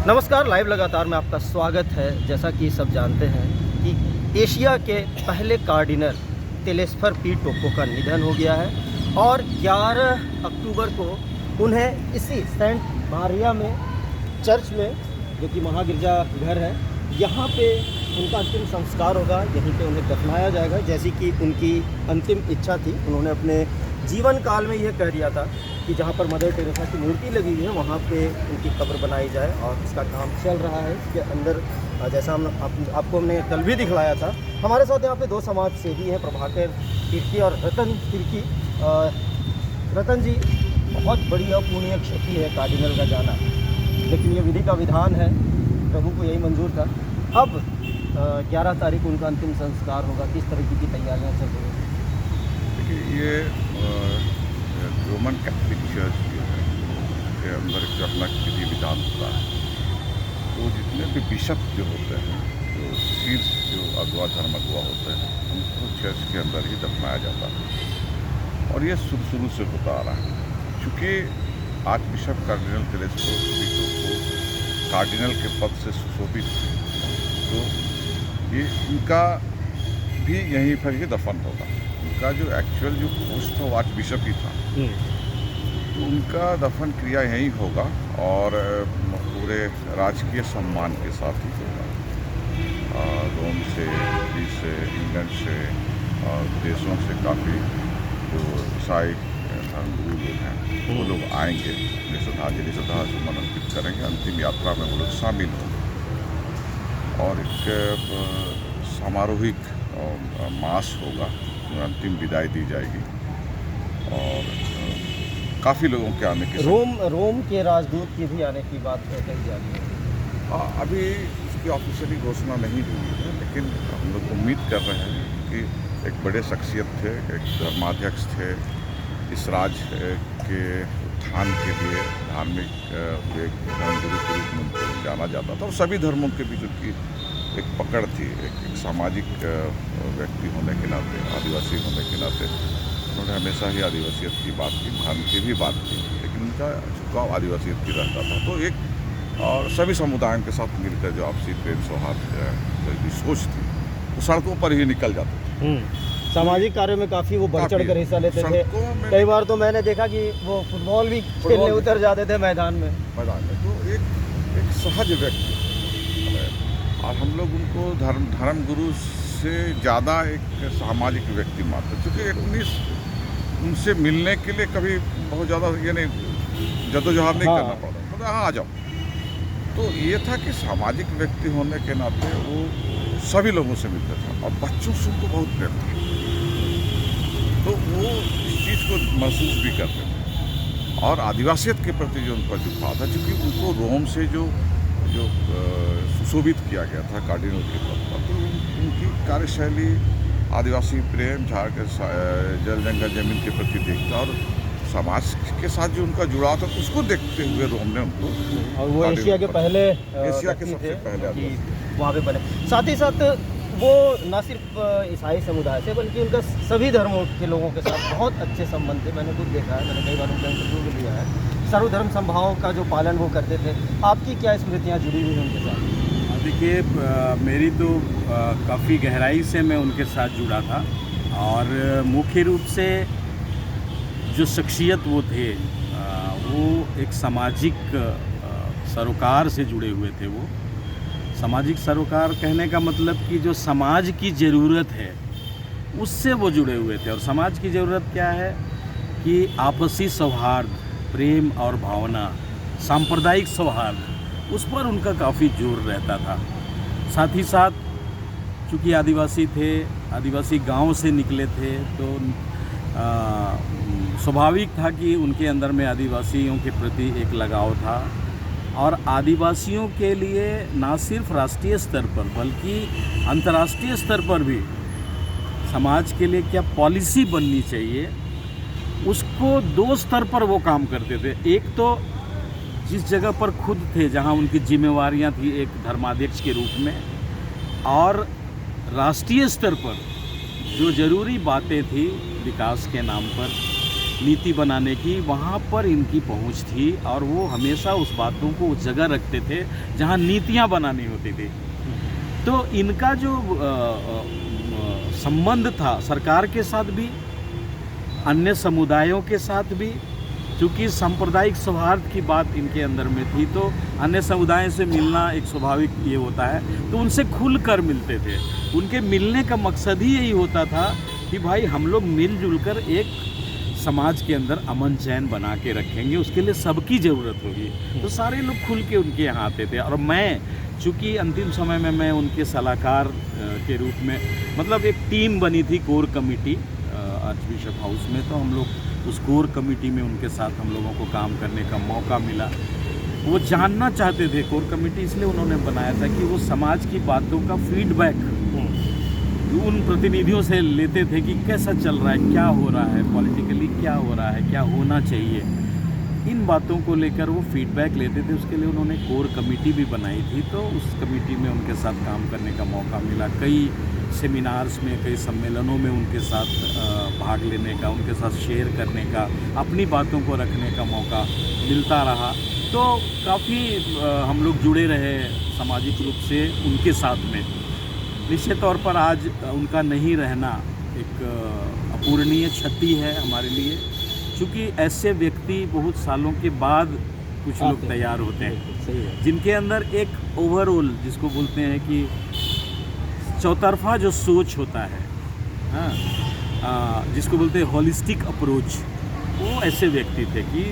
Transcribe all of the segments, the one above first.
नमस्कार, लाइव लगातार में आपका स्वागत है। जैसा कि सब जानते हैं कि एशिया के पहले कार्डिनल तेलेस्फर पी टोप्पो का निधन हो गया है और 11 अक्टूबर को उन्हें इसी सेंट मारिया में चर्च में, जो कि महागिरजा घर है, यहाँ पे उनका अंतिम संस्कार होगा। यहीं पे उन्हें दफनाया जाएगा, जैसी कि उनकी अंतिम इच्छा थी। उन्होंने अपने जीवन काल में यह कह दिया था कि जहाँ पर मदर टेरेसा की मूर्ति लगी हुई है वहाँ पे उनकी कब्र बनाई जाए, और इसका काम चल रहा है। इसके अंदर जैसा आपको हमने कल भी दिखलाया था, हमारे साथ यहाँ पे दो समाज सेवी हैं, प्रभाकर तिर्की और रतन तिर्की। रतन जी, बहुत बड़ी अपूर्णीय क्षति है कार्डिनल का जाना, लेकिन ये विधि का विधान है, प्रभु को यही मंजूर था। अब 11 तारीख को उनका अंतिम संस्कार होगा। किस तरीके की तैयारियाँ चल रही हैं? देखिए, ये रोमन कैथोलिक चर्च जो है के अंदर एक अपना विधि विधान होता है। तो जितने भी बिशप जो होते हैं, जो शीर्ष जो अगवा धर्म अगवा होते हैं, उनको चर्च के अंदर ही दफनाया जाता है। और ये शुरू से होता आ रहा है। चूँकि archbishop cardinal Telesphore P Toppo cardinal के पद से सुशोभित थे, तो ये इनका भी यहीं पर ही दफन होगा। उनका जो एक्चुअल जो पोस्ट था वो आर्च बिशप ही था, तो उनका दफन क्रिया यहीं होगा और पूरे राजकीय सम्मान के साथ ही होगा। रोम से, इटली से, इंग्लैंड से और देशों से काफ़ी जो ईसाई धर्मगुरु लोग हैं वो लोग आएंगे, श्रद्धा सुमन अर्पित करेंगे। अंतिम यात्रा में वो लोग शामिल होंगे और एक समारोहिक मास होगा, अंतिम विदाई दी जाएगी और काफ़ी लोगों के आने की रोम के राजदूत की भी आने की बात कही जा रही है। अभी उसकी ऑफिशियली घोषणा नहीं हुई है, लेकिन हम लोग उम्मीद कर रहे हैं कि एक बड़े शख्सियत थे, एक धर्माध्यक्ष थे। इस राज्य के उत्थान के लिए धार्मिक एक धर्मगुरु के रूप में उनको जाना जाता था और सभी धर्मों के बीच उनकी एक पकड़ थी। एक सामाजिक व्यक्ति होने के नाते, आदिवासी होने के नाते उन्होंने हमेशा ही आदिवासियत की बात की, धर्म की भी बात की, लेकिन उनका झुकाव आदिवासियत की रहता था। तो एक और सभी समुदायों के साथ मिलकर जो आपसी प्रेम सौहार्द की सोच थी, वो सड़कों पर ही निकल जाते थे। सामाजिक कार्यों में काफ़ी वो बढ़ चढ़ कर हिस्सा लेते थे। कई बार तो मैंने देखा कि वो फुटबॉल भी खेलने उतर जाते थे मैदान में। तो एक सहज व्यक्ति, और हम लोग उनको धर्मगुरु से ज़्यादा एक सामाजिक व्यक्ति मानते, क्योंकि उनसे मिलने के लिए कभी बहुत ज़्यादा यानी जद्दोजहद नहीं करना पड़ता, मतलब हाँ आ जाओ। तो ये था कि सामाजिक व्यक्ति होने के नाते वो सभी लोगों से मिलते थे और बच्चों से उनको बहुत प्रेम था, तो वो इस चीज़ को महसूस भी करते थे। और आदिवासियत के प्रति जो उनका झुकाव था, क्योंकि उनको रोम से जो सुशोभित किया गया था कार्डिनल के पद पर, तो उनकी कार्यशैली आदिवासी प्रेम, झाड़ के जल जंगल जमीन के प्रति देखता और समाज के साथ जो उनका जुड़ाव था उसको देखते हुए रोम ने उनको, और वो एशिया के सबसे पहले वहाँ पे बने। साथ ही साथ वो न सिर्फ ईसाई समुदाय से बल्कि उनका सभी धर्मों के लोगों के साथ बहुत अच्छे संबंध थे। मैंने खुद देखा है, मैंने कई बार उनका इंटरव्यू भी लिया है। सर्वधर्म संभाव का जो पालन वो करते थे। आपकी क्या स्मृतियाँ जुड़ी हुई हैं उनके साथ? देखिए, मेरी तो काफ़ी गहराई से मैं उनके साथ जुड़ा था, और मुख्य रूप से जो शख्सियत वो थे, वो एक सामाजिक सरोकार से जुड़े हुए थे। वो सामाजिक सरोकार कहने का मतलब कि जो समाज की ज़रूरत है उससे वो जुड़े हुए थे। और समाज की ज़रूरत क्या है कि आपसी सौहार्द, प्रेम और भावना, सांप्रदायिक सौहार्द, उस पर उनका काफ़ी जोर रहता था। साथ ही साथ चूँकि आदिवासी थे, आदिवासी गांव से निकले थे, तो स्वाभाविक था कि उनके अंदर में आदिवासियों के प्रति एक लगाव था। और आदिवासियों के लिए ना सिर्फ राष्ट्रीय स्तर पर बल्कि अंतर्राष्ट्रीय स्तर पर भी समाज के लिए क्या पॉलिसी बननी चाहिए, उसको दो स्तर पर वो काम करते थे। एक तो जिस जगह पर खुद थे, जहां उनकी जिम्मेवारियां थी एक धर्माध्यक्ष के रूप में, और राष्ट्रीय स्तर पर जो ज़रूरी बातें थी विकास के नाम पर, नीति बनाने की, वहाँ पर इनकी पहुँच थी और वो हमेशा उस बातों को उस जगह रखते थे जहाँ नीतियाँ बनानी होती थी। तो इनका जो संबंध था सरकार के साथ भी, अन्य समुदायों के साथ भी, क्योंकि सांप्रदायिक सौहार्द की बात इनके अंदर में थी, तो अन्य समुदायों से मिलना एक स्वाभाविक ये होता है, तो उनसे खुल कर मिलते थे। उनके मिलने का मकसद ही यही होता था कि भाई हम लोग मिलजुल कर एक समाज के अंदर अमन चैन बना के रखेंगे, उसके लिए सबकी ज़रूरत होगी। तो सारे लोग खुल के उनके यहाँ आते थे। और मैं चूँकि अंतिम समय में मैं उनके सलाहकार के रूप में, मतलब एक टीम बनी थी core committee arch bishop house में, तो हम लोग उस कोर कमेटी में उनके साथ हम लोगों को काम करने का मौका मिला। वो जानना चाहते थे, कोर कमेटी इसलिए उन्होंने बनाया था कि वो समाज की बातों का फीडबैक उन प्रतिनिधियों से लेते थे कि कैसा चल रहा है, क्या हो रहा है पॉलिटिकली, क्या हो रहा है, क्या होना चाहिए। इन बातों को लेकर वो फीडबैक लेते थे। उसके लिए उन्होंने कोर कमेटी भी बनाई थी, तो उस कमेटी में उनके साथ काम करने का मौका मिला। कई सेमिनार्स में, कई सम्मेलनों में उनके साथ भाग लेने का, उनके साथ शेयर करने का, अपनी बातों को रखने का मौका मिलता रहा। तो काफ़ी हम लोग जुड़े रहे सामाजिक रूप से उनके साथ में। निश्चित तौर पर आज उनका नहीं रहना एक अपूरणीय क्षति है हमारे लिए, क्योंकि ऐसे व्यक्ति बहुत सालों के बाद कुछ लोग तैयार होते हैं जिनके अंदर एक ओवरऑल, जिसको बोलते हैं कि चौतरफा जो सोच होता है, हाँ, जिसको बोलते हैं होलिस्टिक अप्रोच, वो ऐसे व्यक्ति थे कि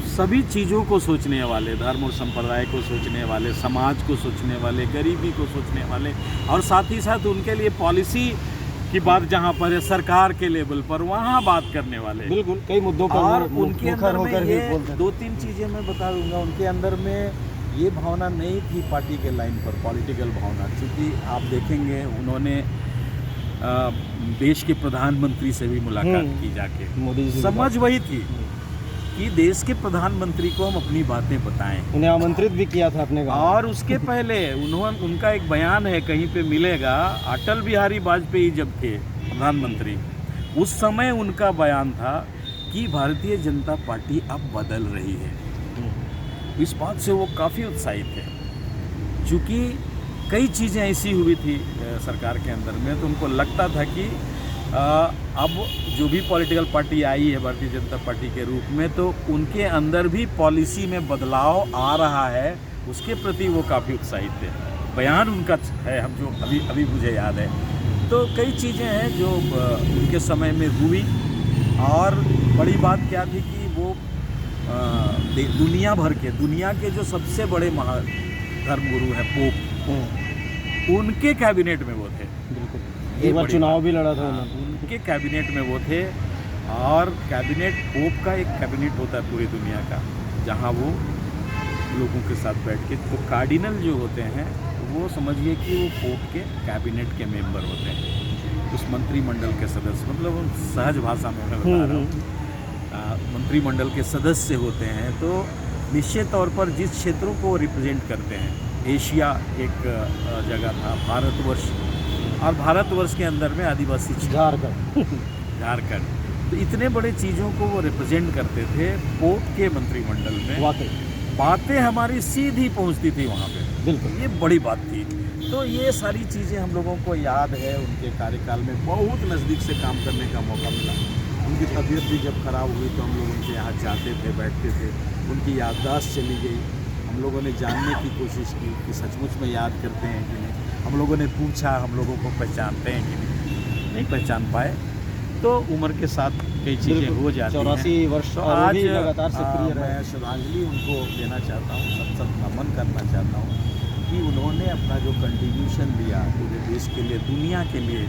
सभी चीज़ों को सोचने वाले, धर्म और संप्रदाय को सोचने वाले, समाज को सोचने वाले, गरीबी को सोचने वाले, और साथ ही साथ उनके लिए पॉलिसी की बात जहाँ पर है सरकार के लेवल पर, वहाँ बात करने वाले। बिल्कुल, कई मुद्दों पर और उनके अंदर में ये 2-3 चीज़ें मैं बता दूंगा। उनके अंदर में ये भावना नहीं थी पार्टी के लाइन पर, पॉलिटिकल भावना, क्योंकि आप देखेंगे उन्होंने देश के प्रधानमंत्री से भी मुलाकात की जाके। मोदी जी समझ वही थी कि देश के प्रधानमंत्री को हम अपनी बातें बताएं। उन्हें आमंत्रित भी किया था अपने गाँव। और उसके पहले उनका एक बयान है, कहीं पे मिलेगा, अटल बिहारी वाजपेयी जब थे प्रधानमंत्री, उस समय उनका बयान था कि भारतीय जनता पार्टी अब बदल रही है। इस बात से वो काफ़ी उत्साहित थे, क्योंकि कई चीज़ें ऐसी हुई थी सरकार के अंदर में, तो उनको लगता था कि अब जो भी पॉलिटिकल पार्टी आई है भारतीय जनता पार्टी के रूप में, तो उनके अंदर भी पॉलिसी में बदलाव आ रहा है, उसके प्रति वो काफ़ी उत्साहित थे। बयान उनका है, हम जो अभी मुझे याद है। तो कई चीज़ें हैं जो उनके समय में हुई, और बड़ी बात क्या थी कि वो दुनिया के जो सबसे बड़े धर्मगुरु हैं पोप, उनके कैबिनेट में वो थे। बिल्कुल, एक बार चुनाव भी लड़ा था उनके कैबिनेट में वो थे। और कैबिनेट, पोप का एक कैबिनेट होता है पूरी दुनिया का, जहाँ वो लोगों के साथ बैठ के, तो कार्डिनल जो होते हैं वो समझिए कि वो पोप के कैबिनेट के मेंबर होते हैं, उस मंत्रिमंडल के सदस्य, मतलब सहज भाषा में मैं बता रहा हूँ, मंत्रिमंडल के सदस्य होते हैं। तो निश्चित तौर पर जिस क्षेत्रों को रिप्रेजेंट करते हैं, एशिया एक जगह था, भारतवर्ष, और भारतवर्ष के अंदर में आदिवासी झारखंड, तो इतने बड़े चीज़ों को वो रिप्रेजेंट करते थे पोप के मंत्रिमंडल में। बातें हमारी सीधी पहुंचती थी वहाँ पे, बिल्कुल, ये बड़ी बात थी। तो ये सारी चीज़ें हम लोगों को याद है। उनके कार्यकाल में बहुत नज़दीक से काम करने का मौका मिला। उनकी तबीयत भी जब ख़राब हुई तो हम लोग उनके यहाँ जाते थे, बैठते थे, उनकी याददाश्त चली गई। हम लोगों ने जानने की कोशिश की कि सचमुच में याद करते हैं कि नहीं। हम लोगों ने पूछा, हम लोगों को पहचानते हैं कि नहीं पहचान पाए। तो उम्र के साथ कई चीज़ें हो जाती हैं। 84 वर्ष तो आज लगातार सक्रिय मैं श्रद्धांजलि उनको देना चाहता हूँ, सत नमन करना चाहता हूँ कि उन्होंने अपना जो कंट्रीब्यूशन दिया पूरे देश के लिए, दुनिया के लिए,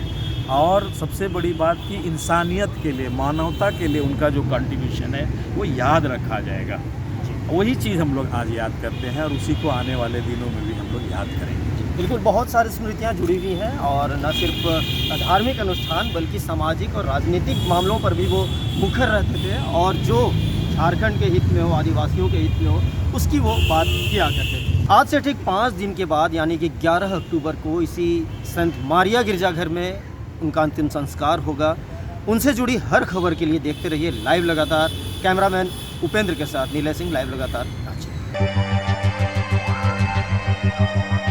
और सबसे बड़ी बात कि इंसानियत के लिए, मानवता के लिए उनका जो कंट्रीब्यूशन है वो याद रखा जाएगा। वही चीज़ हम लोग आज याद करते हैं और उसी को आने वाले दिनों में भी हम लोग याद करेंगे। बिल्कुल, बहुत सारी स्मृतियाँ जुड़ी हुई हैं, और न सिर्फ धार्मिक अनुष्ठान बल्कि सामाजिक और राजनीतिक मामलों पर भी वो मुखर रहते थे, और जो झारखंड के हित में हो, आदिवासियों के हित में हो, उसकी वो बात किया करते थे। आज से ठीक 5 दिन के बाद यानी कि 11 अक्टूबर को इसी संत मारिया गिरजाघर में उनका अंतिम संस्कार होगा। उनसे जुड़ी हर खबर के लिए देखते रहिए लाइव लगातार। कैमरामैन उपेंद्र के साथ नीलय सिंह, लाइव लगातार रांची।